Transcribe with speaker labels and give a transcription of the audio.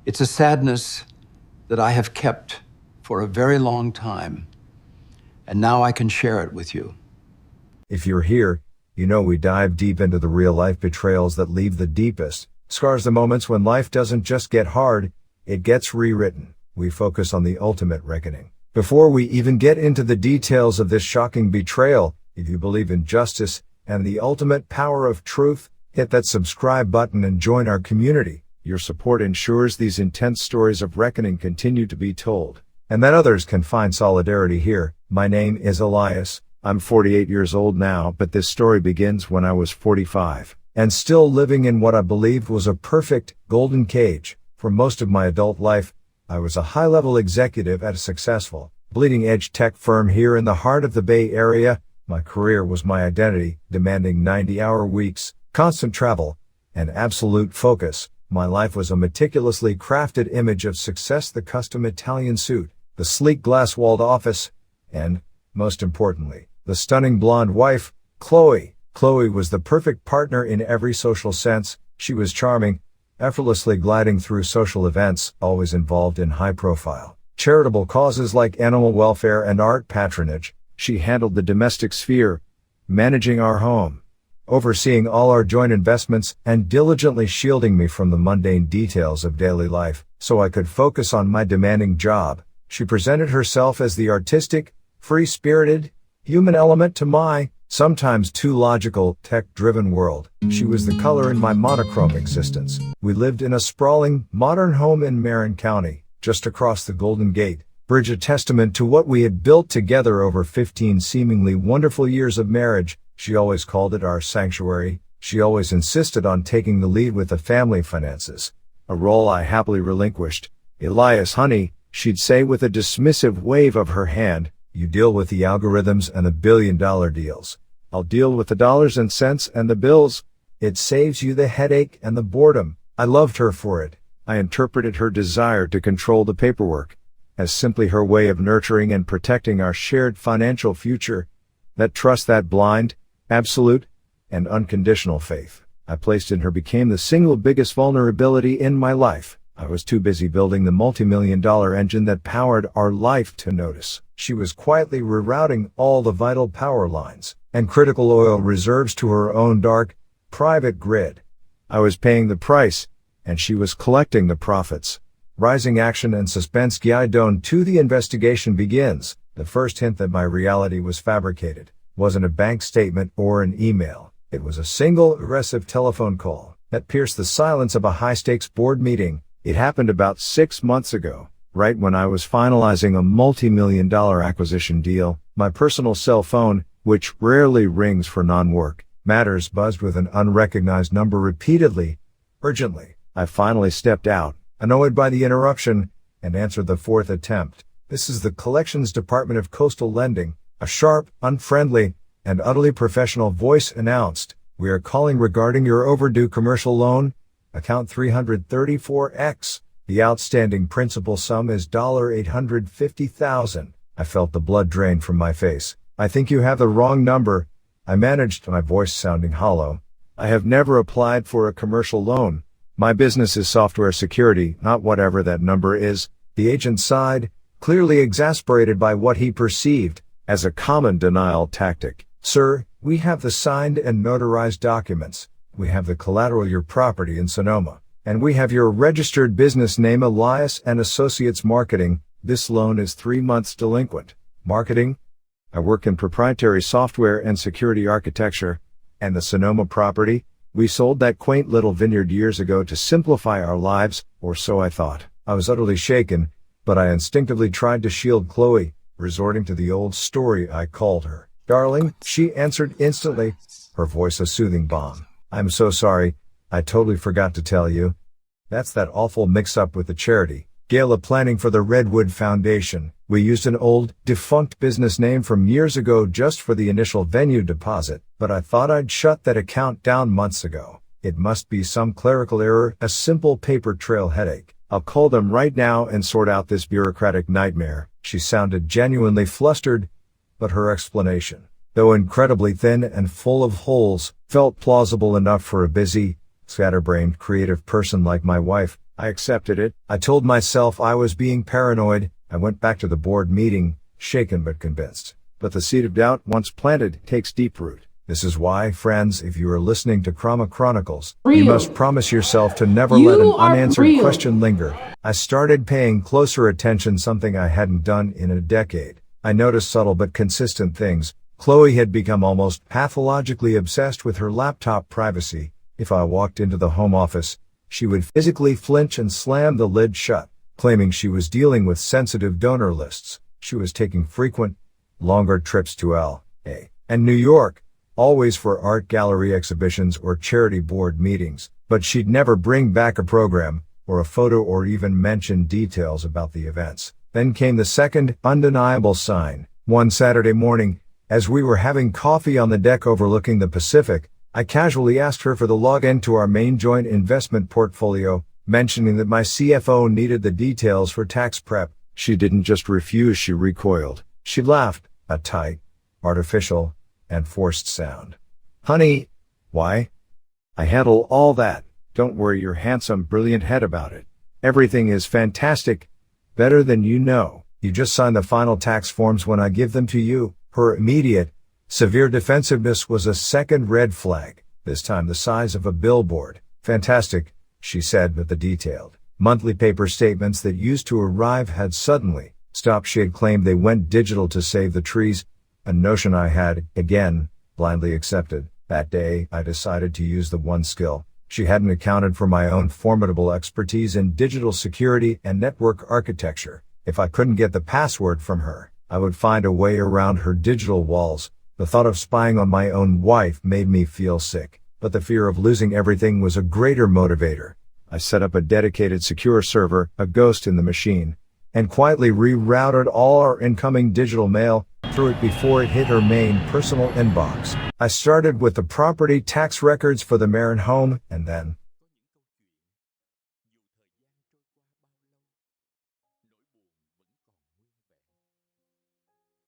Speaker 1: It's a sadness that I have kept for a very long time, and now I can share it with you.
Speaker 2: If you're here, you know we dive deep into the real-life betrayals that leave the deepest scars, the moments when life doesn't just get hard, it gets rewritten. We focus on the ultimate reckoning. Before we even get into the details of this shocking betrayal, if you believe in justice and the ultimate power of truth, hit that subscribe button and join our community. Your support ensures these intense stories of reckoning continue to be told, and that others can find solidarity here. My name is Elias. I'm 48 years old now, but this story begins when I was 45, and still living in what I believed was a perfect, golden cage. For most of my adult life, I was a high-level executive at a successful, bleeding-edge tech firm here in the heart of the Bay Area. My career was my identity, demanding 90-hour weeks, constant travel, and absolute focus. My life was a meticulously crafted image of success: the custom Italian suit, the sleek glass-walled office, and, most importantly, the stunning blonde wife, Chloe. Chloe was the perfect partner in every social sense. She was charming, effortlessly gliding through social events, always involved in high-profile, charitable causes like animal welfare and art patronage. She handled the domestic sphere, managing our home, overseeing all our joint investments, and diligently shielding me from the mundane details of daily life, so I could focus on my demanding job. She presented herself as the artistic, free-spirited, human element to my, sometimes too logical, tech-driven world. She was the color in my monochrome existence. We lived in a sprawling, modern home in Marin County, just across the Golden Gate Bridge, a testament to what we had built together over 15 seemingly wonderful years of marriage. She always called it our sanctuary. She always insisted on taking the lead with the family finances, a role I happily relinquished. "Elias, honey," she'd say with a dismissive wave of her hand, "you deal with the algorithms and the billion-dollar deals. I'll deal with the dollars and cents and the bills. It saves you the headache and the boredom." I loved her for it. I interpreted her desire to control the paperwork as simply her way of nurturing and protecting our shared financial future. That trust, that blind, absolute, and unconditional faith I placed in her became the single biggest vulnerability in my life. I was too busy building the multi-million-dollar engine that powered our life to notice she was quietly rerouting all the vital power lines and critical oil reserves to her own dark, private grid. I was paying the price, and she was collecting the profits. Rising action and suspense. Guidon 2. The investigation begins. The first hint that my reality was fabricated wasn't a bank statement or an email. It was a single, aggressive telephone call that pierced the silence of a high-stakes board meeting. It happened about 6 months ago, right when I was finalizing a multi-million-dollar acquisition deal. My personal cell phone, which rarely rings for non-work matters, buzzed with an unrecognized number repeatedly. Urgently. I finally stepped out, annoyed by the interruption, and answered the fourth attempt. "This is the Collections Department of Coastal Lending," a sharp, unfriendly, and utterly professional voice announced. "We are calling regarding your overdue commercial loan, account 334X. The outstanding principal sum is $850,000. I felt the blood drain from my face. "I think you have the wrong number," I managed, my voice sounding hollow. "I have never applied for a commercial loan. My business is software security, not whatever that number is." The agent sighed, clearly exasperated by what he perceived as a common denial tactic. "Sir, we have the signed and notarized documents. We have the collateral, your property in Sonoma. And we have your registered business name, Elias and Associates Marketing. This loan is 3 months delinquent." "Marketing? I work in proprietary software and security architecture. And the Sonoma property? We sold that quaint little vineyard years ago to simplify our lives, or so I thought." I was utterly shaken, but I instinctively tried to shield Chloe, resorting to the old story. I called her "darling," she answered instantly, her voice a soothing balm. "I'm so sorry, I totally forgot to tell you. That's that awful mix-up with the charity, Gala Planning for the Redwood Foundation. We used an old, defunct business name from years ago just for the initial venue deposit, but I thought I'd shut that account down months ago. It must be some clerical error, a simple paper trail headache. I'll call them right now and sort out this bureaucratic nightmare." She sounded genuinely flustered, but her explanation, though incredibly thin and full of holes, felt plausible enough for a busy, scatterbrained creative person like my wife. I accepted it. I told myself I was being paranoid. I went back to the board meeting, shaken but convinced. But the seed of doubt, once planted, takes deep root. This is why, friends, if you are listening to Chroma Chronicles, you must promise yourself to never let an unanswered question linger. I started paying closer attention, something I hadn't done in a decade. I noticed subtle but consistent things. Chloe had become almost pathologically obsessed with her laptop privacy. If I walked into the home office, she would physically flinch and slam the lid shut, claiming she was dealing with sensitive donor lists. She was taking frequent, longer trips to L.A. and New York, always for art gallery exhibitions or charity board meetings, but she'd never bring back a program, or a photo, or even mention details about the events. Then came the second, undeniable sign. One Saturday morning, as we were having coffee on the deck overlooking the Pacific, I casually asked her for the login to our main joint investment portfolio, mentioning that my CFO needed the details for tax prep. She didn't just refuse, she recoiled. She laughed, a tight, artificial, and forced sound. Honey, why? I handle all that. Don't worry your handsome, brilliant head about it. Everything is fantastic. Better than you know. You just sign the final tax forms when I give them to you. Her immediate, severe defensiveness was a second red flag, this time the size of a billboard. Fantastic, she said, but the detailed, monthly paper statements that used to arrive had suddenly stopped. She had claimed they went digital to save the trees, a notion I had, again, blindly accepted. That day, I decided to use the one skill she hadn't accounted for: my own formidable expertise in digital security and network architecture. If I couldn't get the password from her, I would find a way around her digital walls. The thought of spying on my own wife made me feel sick, but the fear of losing everything was a greater motivator. I set up a dedicated secure server, a ghost in the machine, and quietly rerouted all our incoming digital mail through it before it hit her main personal inbox. I started with the property tax records for the Marin home, and then